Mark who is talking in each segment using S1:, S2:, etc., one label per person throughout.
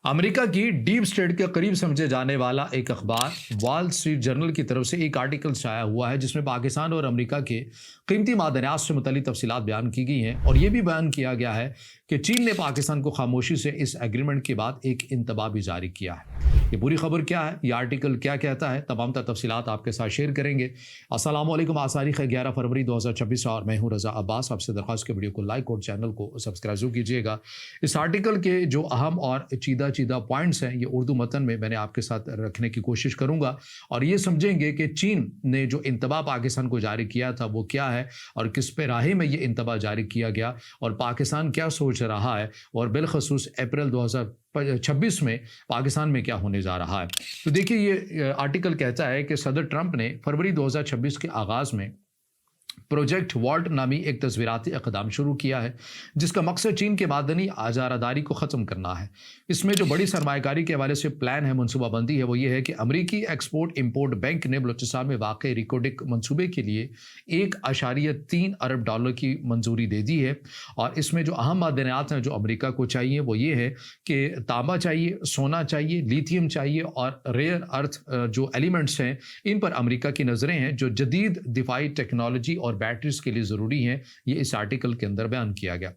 S1: America की deep state के करीब समझे जाने वाला एक अखबार वॉल स्ट्रीट जर्नल की तरफ से एक आर्टिकल शाया हुआ है जिसमें पाकिस्तान और अमेरिका के कीमती मादनियात से मुतल्लिक तफसीलात बयान की गई हैं और ये भी बयान किया गया है कि चीन ने पाकिस्तान को खामोशी से इस एग्रीमेंट के बाद एक इंतबाह भी जारी किया है। ये पूरी खबर क्या है, ये आर्टिकल क्या कहता है, तमाम तफसीलात आपके साथ शेयर करेंगे। अस्सलाम वालेकुम। आज तारीख है 11 फरवरी 2026 और मैं हूँ रज़ा अब्बास। आपसे दरख्वास्त के वीडियो को लाइक और चैनल को सब्सक्राइब जरूर कीजिएगा। इस आर्टिकल के जो अहम और चीदा पॉइंट्स हैं ये उर्दू मतन में मैंने आपके साथ रखने की कोशिश करूंगा और ये समझेंगे कि चीन ने जो इंतबाह पाकिस्तान को जारी किया था वो क्या है और किस पे राह में ये इंतबाह जारी किया गया और पाकिस्तान क्या सोच रहा है और बिलखसूस अप्रैल 2026 में पाकिस्तान में क्या होने जा रहा है। तो देखिए, ये आर्टिकल कहता है कि सदर ट्रंप ने फरवरी 2026 के आगाज में प्रोजेक्ट वॉल्ट नामी एक तस्वीराती इक़दाम शुरू किया है जिसका मकसद चीन के मादनी आज़ारादारी को ख़त्म करना है। इसमें जो बड़ी सरमायाकारी के हवाले से प्लान है, मनसूबाबंदी है, वो ये है कि अमरीकी एक्सपोर्ट इम्पोर्ट बैंक ने बलूचिस्तान में वाक़ रिकोडिक मनसूबे के लिए $1.3 अरब की मंजूरी दे दी है। और इसमें जो अहम मादनियात हैं जो अमरीका को चाहिए वो ये है कि तांबा चाहिए, सोना चाहिए, लिथियम चाहिए और रेयर अर्थ जो एलिमेंट्स हैं इन पर अमरीका की नज़रें हैं जो जदीद दिफाई टेक्नोलॉजी और बैटरीज के लिए ज़रूरी हैं। ये इस आर्टिकल के अंदर बयान किया गया।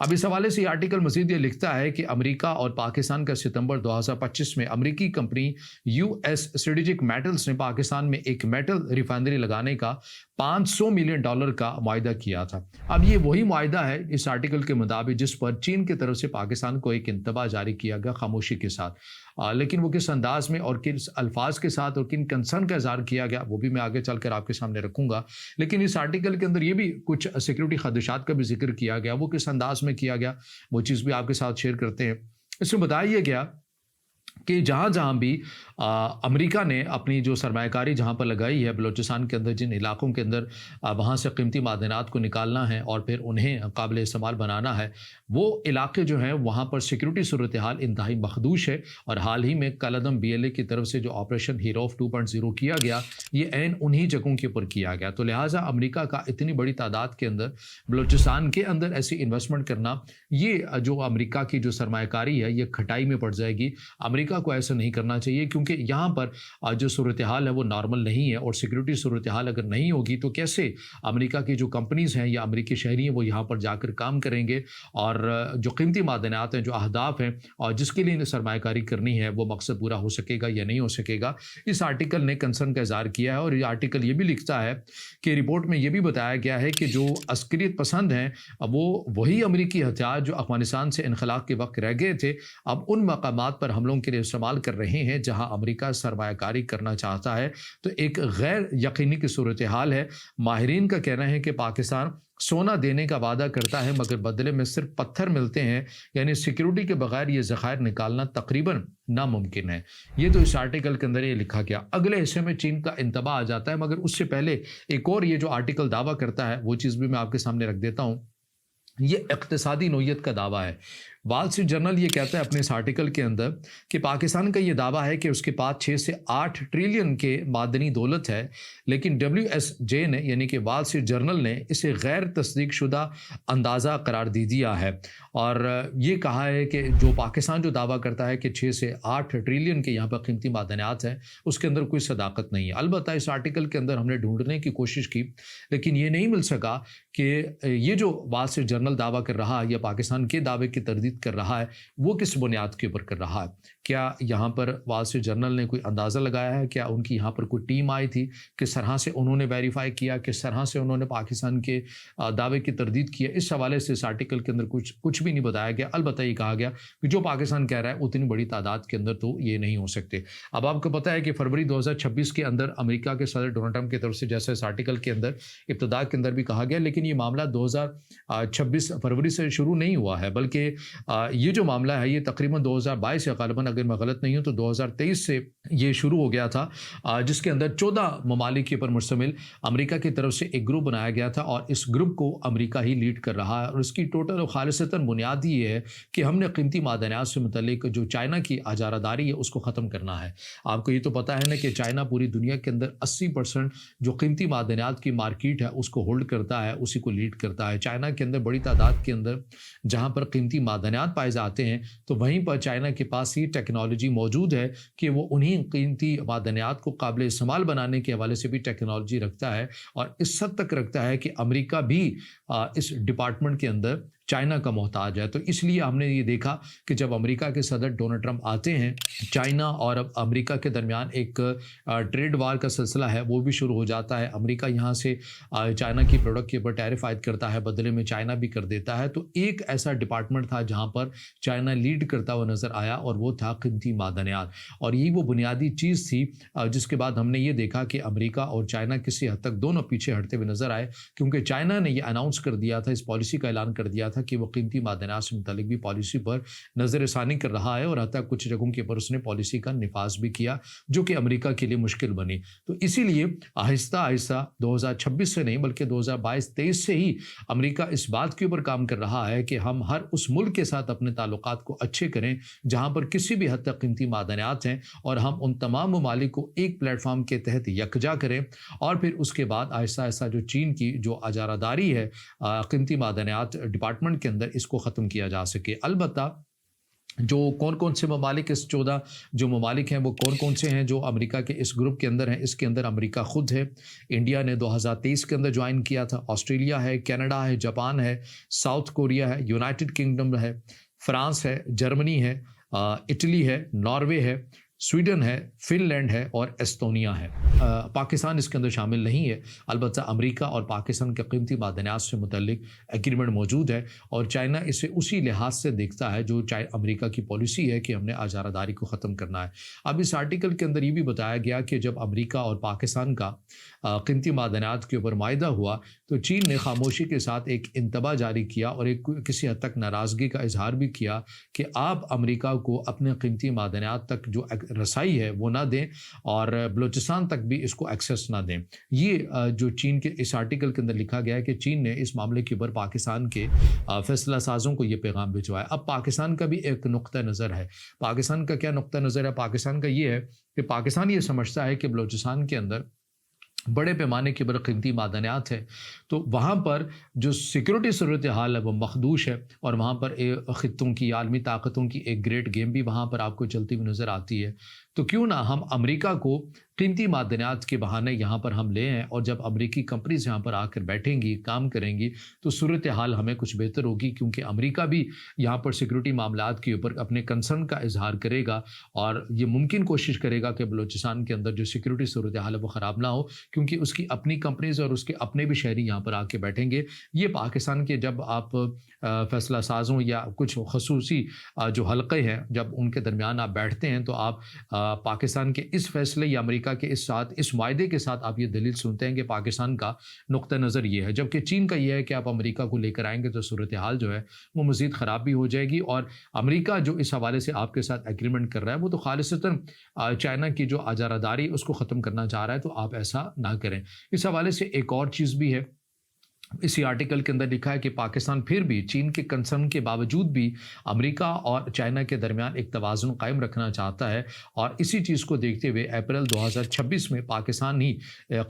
S1: अब इस हवाले से ये आर्टिकल मज़ीद ये लिखता है कि अमेरिका और पाकिस्तान का सितंबर 2025 में अमेरिकी कंपनी यूएस स्ट्रेटेजिक मेटल्स ने पाकिस्तान में एक मेटल रिफाइनरी लगाने का $500 मिलियन का मुआहदा किया था। अब ये वही मुआहदा है इस आर्टिकल के मुताबिक जिस पर चीन की तरफ से पाकिस्तान को एक इंतबाह जारी किया गया खामोशी के साथ। लेकिन वो किस अंदाज में और किस अल्फाज के साथ और किन कंसर्न का इज़हार किया गया वो भी मैं आगे चलकर आपके सामने रखूंगा। लेकिन इस आर्टिकल के अंदर ये भी कुछ सिक्योरिटी खदशात का भी जिक्र किया गया, वो किस अंदाज में किया गया वो चीज़ भी आपके साथ शेयर करते हैं। इसमें बताया गया कि जहाँ जहाँ भी अमेरिका ने अपनी जो सरमायाकारी जहाँ पर लगाई है बलूचिस्तान के अंदर, जिन इलाकों के अंदर वहाँ से कीमती मादनात को निकालना है और फिर उन्हें काबिल इस्तेमाल बनाना है, वो इलाके जो हैं वहाँ पर सिक्योरिटी सूरत हाल इंतहाई मखदूश है। और हाल ही में कलदम BLA की तरफ से जो ऑपरेशन हीरोफ 2.0 किया गया ये ऐन उन्हीं जगहों के ऊपर किया गया। तो लिहाजा अमेरिका का इतनी बड़ी तादाद के अंदर बलूचिस्तान के अंदर ऐसी इन्वेस्टमेंट करना, ये जो अमेरिका की जो सरमायाकारी है ये खटाई में पड़ जाएगी। अमेरिका को ऐसा नहीं करना चाहिए क्योंकि यहाँ पर जो सूरत हाल है वो नॉर्मल नहीं है और सिक्योरिटी सूरत हाल अगर नहीं होगी तो कैसे अमेरिका की जो कंपनीज़ हैं या अमेरिकी शहरी हैं वो यहाँ पर जाकर काम करेंगे और जो कीमती मादनात हैं, जो अहदाफ हैं और जिसके लिए सरमायाकारी करनी है वो मकसद पूरा हो सकेगा या नहीं हो सकेगा। इस आर्टिकल ने कंसर्न का इज़हार किया है और ये आर्टिकल ये भी लिखता है कि रिपोर्ट में ये भी बताया गया है कि जो अस्करियत पसंद हैं वो वही अमेरिकी हथियार जो अफगानिस्तान से इनखलाब के वक्त रह गए थे अब उन मकामात पर हमलों के लिए इस्तेमाल कर रहे हैं जहां अमेरिका सरमायाकारी करना चाहता है। तो एक गैर यकीनी की सूरत हाल है। माहिरीन का कहना है कि पाकिस्तान सोना देने का वादा करता है मगर बदले में सिर्फ पत्थर मिलते हैं, यानी सिक्योरिटी के बगैर ये ज़खायर निकालना तकरीबन नामुमकिन है। ये तो इस आर्टिकल के अंदर ये लिखा गया। अगले हिस्से में चीन का इंतबाह आ जाता है मगर उससे पहले एक और ये जो आर्टिकल दावा करता है वो चीज़ भी मैं आपके सामने रख देता हूँ। ये इक़्तिसादी नौइयत का दावा है। वॉल स्ट्रीट जर्नल ये कहता है अपने इस आर्टिकल के अंदर कि पाकिस्तान का ये दावा है कि उसके पास 6 से 8 ट्रिलियन के मादनी दौलत है, लेकिन WSJ ने यानी कि वॉल स्ट्रीट जर्नल ने इसे गैर तस्दीक शुदा अंदाज़ा करार दे दिया है और ये कहा है कि जो पाकिस्तान जो दावा करता है कि 6 से 8 ट्रिलियन के यहाँ पर कीमती मादनियात हैं उसके अंदर कोई सदाकत नहीं है। अलबत्ता इस आर्टिकल के अंदर हमने ढूंढने की कोशिश की लेकिन ये नहीं मिल सका कि ये जो वॉल स्ट्रीट जर्नल दावा कर रहा है या पाकिस्तान के दावे की तरदीद कर रहा है वो किस बुनियाद के ऊपर कर रहा है। क्या यहाँ पर वॉल स्ट्रीट जर्नल ने कोई अंदाज़ा लगाया है, क्या उनकी यहाँ पर कोई टीम आई थी, किस तरह से उन्होंने वेरीफाई किया, किस तरह से उन्होंने पाकिस्तान के दावे की तरदीद किया। इस हवाले से इस आर्टिकल के अंदर कुछ भी नहीं बताया गया। अलबत्ता ये कहा गया कि जो पाकिस्तान कह रहा है उतनी बड़ी तादाद के अंदर तो ये नहीं हो सकते। अब आपको पता है कि फरवरी 2026 के अंदर अमेरिका के सदर डोनाल्ड ट्रंप की तरफ से जैसे इस आर्टिकल के अंदर इब्तदा के अंदर भी कहा गया, लेकिन ये मामला 2026 फरवरी से शुरू नहीं हुआ है बल्कि ये जो मामला है ये तकरीबन 2022 या ग़ालिबन अगर मैं गलत नहीं हूँ तो 2023 से ये शुरू हो गया था, जिसके अंदर 14 ममालिक के ऊपर मुश्तमिल अमेरिका की तरफ से एक ग्रुप बनाया गया था और इस ग्रुप को अमेरिका ही लीड कर रहा है और इसकी टोटल और खालिसतन बुनियाद ये है कि हमने कीमती मादनियात से मुतल्लिक जो चाइना की आजारादारी है उसको ख़त्म करना है। आपको ये तो पता है ना कि चाइना पूरी दुनिया के अंदर 80% जो कीमती मादनियात की मार्केट है उसको होल्ड करता है, उसी को लीड करता है। चाइना के अंदर बड़ी तादाद के अंदर जहाँ पर कीमती मादनियात معدنیات پائے جاتے ہیں تو وہیں پر چائنا کے پاس یہ ٹیکنالوجی موجود ہے کہ وہ انہیں قیمتی معدنیات کو قابل استعمال بنانے کے حوالے سے بھی ٹیکنالوجی رکھتا ہے، اور اس حد تک رکھتا ہے کہ امریکہ بھی اس ڈپارٹمنٹ کے اندر چائنا کا محتاج ہے۔ تو اس لیے ہم نے یہ دیکھا کہ جب امریکہ کے صدر ڈونلڈ ٹرمپ آتے ہیں، چائنا اور امریکہ کے درمیان ایک ٹریڈ وار کا سلسلہ ہے وہ بھی شروع ہو جاتا ہے۔ امریکہ یہاں سے چائنا کی پروڈکٹ کے اوپر ٹیرف عائد کرتا ہے، بدلے میں چائنا بھی کر دیتا ہے۔ تو ایک ایسا ڈپارٹمنٹ تھا جہاں پر چائنا لیڈ کرتا ہوا نظر آیا، اور وہ تھا قیمتی معدنیات، اور یہی وہ بنیادی چیز تھی جس کے بعد ہم نے یہ دیکھا کہ امریکہ اور چائنا کسی حد تک دونوں پیچھے ہٹتے ہوئے نظر آئے، کیونکہ چائنا نے یہ اناؤنس کر دیا تھا، اس پالیسی کا اعلان کر دیا تھا کہ وہ قیمتی معدنیات سے متعلق بھی پالیسی پر نظر ثانی کر رہا ہے، اور حتیٰ کچھ جگہوں کے اوپر اس نے پالیسی کا نفاذ بھی کیا جو کہ امریکہ کے لیے مشکل بنی۔ تو اسی لیے آہستہ آہستہ 2026 سے نہیں بلکہ 2022-23 سے ہی امریکہ اس بات کے اوپر کام کر رہا ہے کہ ہم ہر اس ملک کے ساتھ اپنے تعلقات کو اچھے کریں جہاں پر کسی بھی حد تک قیمتی معدنیات ہیں، اور ہم ان تمام ممالک کو ایک پلیٹ فارم کے تحت یکجا کریں، اور پھر اس کے بعد آہستہ آہستہ جو چین کی جو اجارہ داری ہے قیمتی معدنیات ڈپارٹمنٹ کے اندر، اس کو ختم کیا جا سکے۔ البتہ جو کون سے ممالک، اس 14 جو ممالک ہیں وہ کون سے ہیں جو امریکہ کے اس گروپ کے اندر ہیں؟ اس کے اندر امریکہ خود ہے، انڈیا نے 2023 کے اندر جوائن کیا تھا، آسٹریلیا ہے، کینیڈا ہے، جاپان ہے، ساؤتھ کوریا ہے، یونائٹڈ کنگڈم ہے، فرانس ہے، جرمنی ہے، اٹلی ہے، ناروے ہے، سویڈن ہے، فن لینڈ ہے اور ایستونیا ہے۔ پاکستان اس کے اندر شامل نہیں ہے، البتہ امریکہ اور پاکستان کے قیمتی معدنیات سے متعلق ایگریمنٹ موجود ہے، اور چائنا اسے اسی لحاظ سے دیکھتا ہے جو امریکہ کی پالیسی ہے کہ ہم نے اجارہ داری کو ختم کرنا ہے۔ اب اس آرٹیکل کے اندر یہ بھی بتایا گیا کہ جب امریکہ اور پاکستان کا قیمتی معدنیات کے اوپر معاہدہ ہوا تو چین نے خاموشی کے ساتھ ایک انتباہ جاری کیا اور ایک کسی حد تک ناراضگی کا اظہار بھی کیا کہ آپ امریکہ کو اپنے قیمتی معدنیات تک جو رسائی ہے وہ نہ دیں، اور بلوچستان تک بھی اس کو ایکسیس نہ دیں۔ یہ جو چین کے اس آرٹیکل کے اندر لکھا گیا ہے کہ چین نے اس معاملے کے اوپر پاکستان کے فیصلہ سازوں کو یہ پیغام بھجوایا۔ اب پاکستان کا بھی ایک نقطہ نظر ہے۔ پاکستان کا کیا نقطہ نظر ہے؟ پاکستان کا یہ ہے کہ پاکستان یہ سمجھتا ہے کہ بلوچستان کے اندر بڑے پیمانے کے اوپر قیمتی معدنیات ہے، تو وہاں پر جو سیکورٹی صورتحال ہے وہ مخدوش ہے، اور وہاں پر خطوں کی عالمی طاقتوں کی ایک گریٹ گیم بھی وہاں پر آپ کو چلتی ہوئی نظر آتی ہے۔ تو کیوں نہ ہم امریکہ کو قیمتی معدنیات کے بہانے یہاں پر ہم لے آئیں، اور جب امریکی کمپنیز یہاں پر آ کر بیٹھیں گی، کام کریں گی، تو صورتحال ہمیں کچھ بہتر ہوگی، کیونکہ امریکہ بھی یہاں پر سیکورٹی معاملات کے اوپر اپنے کنسرن کا اظہار کرے گا، اور یہ ممکن کوشش کرے گا کہ بلوچستان کے اندر جو سیکورٹی صورتحال ہے وہ خراب نہ ہو، کیونکہ اس کی اپنی کمپنیز اور اس کے اپنے بھی شہری یہاں پر آ کے بیٹھیں گے۔ یہ پاکستان کے جب آپ فیصلہ سازوں یا کچھ خصوصی جو حلقے ہیں جب ان کے درمیان آپ بیٹھتے ہیں، تو آپ پاکستان کے اس فیصلے یا امریکہ کے اس معاہدے کے ساتھ آپ یہ دلیل سنتے ہیں کہ پاکستان کا نقطہ نظر یہ ہے، جبکہ چین کا یہ ہے کہ آپ امریکہ کو لے کر آئیں گے تو صورتحال جو ہے وہ مزید خراب بھی ہو جائے گی، اور امریکہ جو اس حوالے سے آپ کے ساتھ ایگریمنٹ کر رہا ہے وہ تو خالصتاً چائنا کی جو اجارہ داری اس کو ختم کرنا چاہ رہا ہے، تو آپ ایسا نہ کریں۔ اس حوالے سے ایک اور چیز بھی ہے، اسی آرٹیکل کے اندر لکھا ہے کہ پاکستان پھر بھی چین کے کنسرن کے باوجود بھی امریکہ اور چائنا کے درمیان ایک توازن قائم رکھنا چاہتا ہے، اور اسی چیز کو دیکھتے ہوئے اپریل 2026 میں پاکستان ہی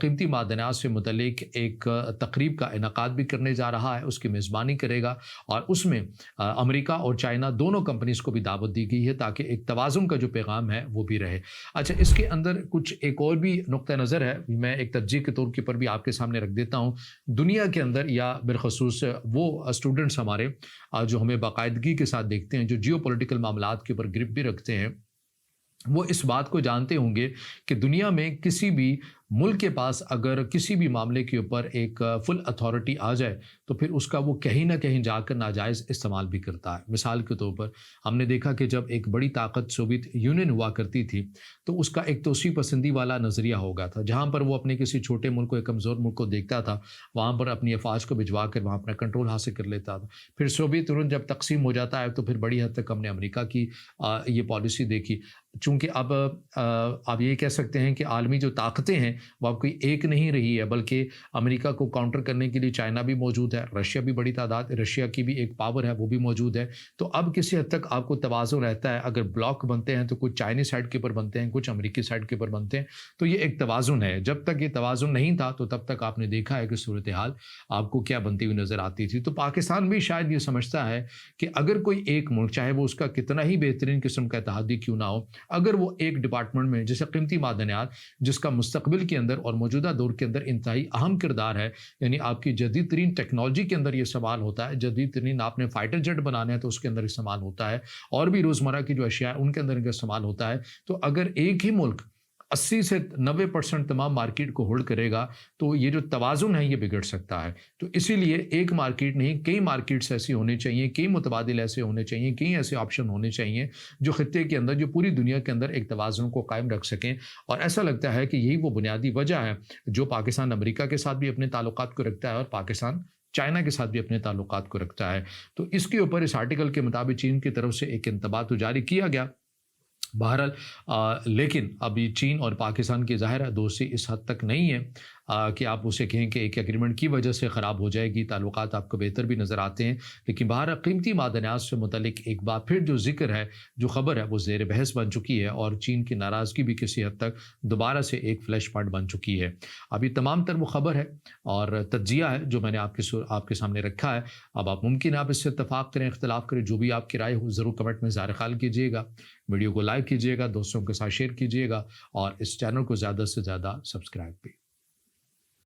S1: قیمتی معدنیات سے متعلق ایک تقریب کا انعقاد بھی کرنے جا رہا ہے، اس کی میزبانی کرے گا، اور اس میں امریکہ اور چائنا دونوں کمپنیز کو بھی دعوت دی گئی ہے تاکہ ایک توازن کا جو پیغام ہے وہ بھی رہے۔ اچھا، اس کے اندر کچھ ایک اور بھی نقطہ نظر ہے، میں ایک ترجیح کے طور کے اوپر بھی آپ کے سامنے رکھ دیتا ہوں۔ دنیا کے اندر یا بالخصوص وہ اسٹوڈنٹس ہمارے جو ہمیں باقاعدگی کے ساتھ دیکھتے ہیں، جو جیو پولیٹیکل معاملات کے اوپر گرپ بھی رکھتے ہیں، وہ اس بات کو جانتے ہوں گے کہ دنیا میں کسی بھی ملک کے پاس اگر کسی بھی معاملے کے اوپر ایک فل اتھارٹی آ جائے تو پھر اس کا وہ کہیں نہ کہیں جا کر ناجائز استعمال بھی کرتا ہے۔ مثال کے طور پر ہم نے دیکھا کہ جب ایک بڑی طاقت سوویت یونین ہوا کرتی تھی تو اس کا ایک توسیع پسندی والا نظریہ ہوگا تھا، جہاں پر وہ اپنے کسی چھوٹے ملک کو، ایک کمزور ملک کو دیکھتا تھا، وہاں پر اپنی افواج کو بھجوا کر وہاں اپنا کنٹرول حاصل کر لیتا تھا۔ پھر سوویت یونین جب تقسیم ہو جاتا ہے تو پھر بڑی حد تک ہم نے امریکہ کی یہ پالیسی دیکھی، چونکہ اب آپ یہ کہہ سکتے ہیں کہ عالمی جو طاقتیں ہیں वो अब कोई एक नहीं रही है, बल्कि अमेरिका को काउंटर करने के लिए चाइना भी मौजूद है, रशिया भी बड़ी तादाद, रशिया की भी एक पावर है वो भी मौजूद है। तो अब किसी हद तक आपको तवाज़ुन रहता है, अगर ब्लॉक बनते हैं तो कुछ चाइनीज़ साइड के ऊपर बनते हैं, कुछ अमेरिकी साइड के ऊपर बनते हैं, तो ये एक तवाज़ुन है। जब तक ये तवाज़ुन नहीं था तो तब तक आपने देखा है कि सूरत हाल आपको क्या बनती हुई नज़र आती थी। तो पाकिस्तान भी शायद ये समझता है कि अगर कोई एक मुल्क, चाहे वो उसका कितना ही बेहतरीन किस्म का इत्तेहादी क्यों ना हो, अगर वो एक डिपार्टमेंट में जैसे कीमती मादनियात, जिसका मुस्तकबिल के अंदर और मौजूदा दौर के अंदर इंतहाई अहम किरदार है, यानी आपकी जदीद तरीन टेक्नोलॉजी के अंदर ये इस्तेमाल होता है, जदीद तरीन आपने फाइटर जेट बनाने हैं तो उसके अंदर इस्तेमाल होता है, और भी रोज़मर्रा की जो अशिया है उनके अंदर इनका इस्तेमाल होता है। तो अगर एक ही मुल्क 80 से 90% तमाम मार्केट को होल्ड करेगा तो ये जो तवाज़ुन है ये बिगड़ सकता है। तो इसीलिए एक मार्केट नहीं, कई मार्केट्स ऐसी होनी चाहिए, कई मुतबादिल ऐसे होने चाहिए, कई ऐसे ऑप्शन होने चाहिए जो खित्ते के अंदर, जो पूरी दुनिया के अंदर एक तवाज़ुन को कायम रख सकें। और ऐसा लगता है कि यही वो बुनियादी वजह है जो पाकिस्तान अमेरिका के साथ भी अपने ताल्लुकात को रखता है और पाकिस्तान चाइना के साथ भी अपने ताल्लुकात को रखता है। तो इसके ऊपर इस आर्टिकल के मुताबिक चीन की तरफ से एक इंतबाह तो जारी किया गया। बहरहाल लेकिन अभी चीन और पाकिस्तान की ज़ाहिर है दोस्ती इस हद तक नहीं है कि आप उसे कहें कि एक एग्रीमेंट की वजह से ख़राब हो जाएगी, ताल्लुकात आपको बेहतर भी नज़र आते हैं। लेकिन बहरहाल कीमती मादनियात से मुतल्लिक एक बार फिर जो ज़िक्र है, जो ख़बर है, वो ज़ेर बहस बन चुकी है और चीन की नाराज़गी भी किसी हद तक दोबारा से एक फ्लैश पॉइंट बन चुकी है। अभी तमाम तर वो ख़बर है और तज्जिया है जो मैंने आपके सामने रखा है। अब आप मुमकिन आप इससे इत्तफ़ाक़ करें, इख्तिलाफ़ करें, जो भी आपकी राय हो ज़रूर कमेंट में ज़ाहिर ख़्याल कीजिएगा। वीडियो को लाइक कीजिएगा, दोस्तों के साथ शेयर कीजिएगा और इस चैनल को ज़्यादा से ज़्यादा सब्सक्राइब भी।